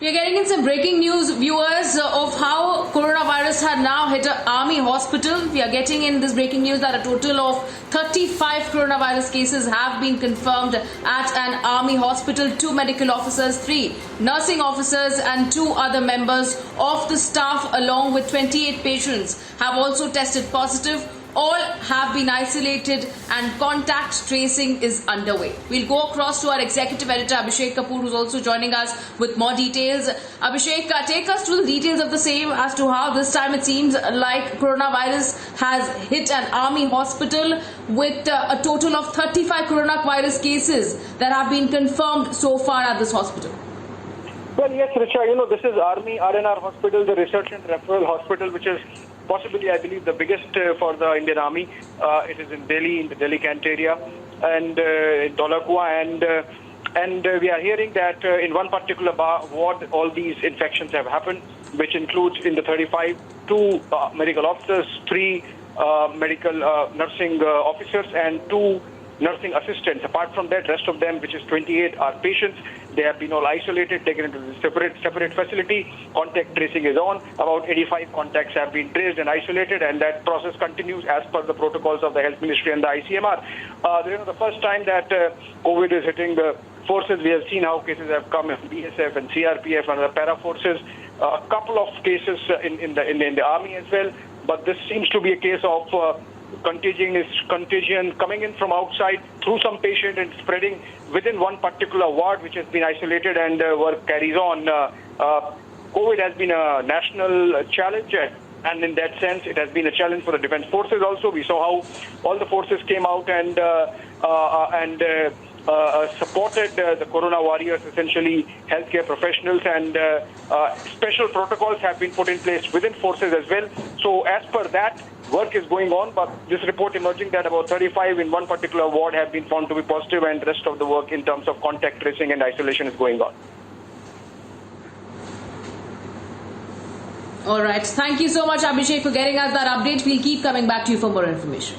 We are getting in some breaking news, viewers, of how coronavirus had now hit an army hospital. We are getting in this breaking news that a total of 35 coronavirus cases have been confirmed at an army hospital. 2 medical officers, 3 nursing officers and 2 other members of the staff along with 28 patients have also tested positive. All have been isolated and contact tracing is underway. We'll go across to our executive editor Abhishek Kapoor, who's also joining us with more details. Abhishek, take us through the details of the same as to how this time it seems like coronavirus has hit an army hospital with a total of 35 coronavirus cases that have been confirmed so far at this hospital. Well, yes, Richa, this is Army RNR Hospital, the Research and Referral Hospital, which is possibly, I believe, the biggest for the Indian Army. It is in Delhi, in the Delhi Kent area, and in Dholakua, and we are hearing that in one particular ward, all these infections have happened, which includes in the 35, 2 medical officers, 3 medical nursing officers, and 2 nursing assistants. Apart from that, rest of them, which is 28, are patients. They have been all isolated, taken into the separate facility. Contact tracing is on. About 85 contacts have been traced and isolated, and that process continues as per the protocols of the Health Ministry and the ICMR. The first time that COVID is hitting the forces, we have seen how cases have come in BSF and CRPF and other para forces. A couple of cases in the army as well, but this seems to be a case of contagion coming in from outside through some patient and spreading within one particular ward, which has been isolated, and work carries on. COVID has been a national challenge, and in that sense, it has been a challenge for the defense forces also. We saw how all the forces came out and supported the corona warriors, essentially healthcare professionals, and special protocols have been put in place within forces as well. So as per that, work is going on, but this report emerging that about 35 in one particular ward have been found to be positive, and the rest of the work in terms of contact tracing and isolation is going on. All right. Thank you so much, Abhishek, for getting us that update. We'll keep coming back to you for more information.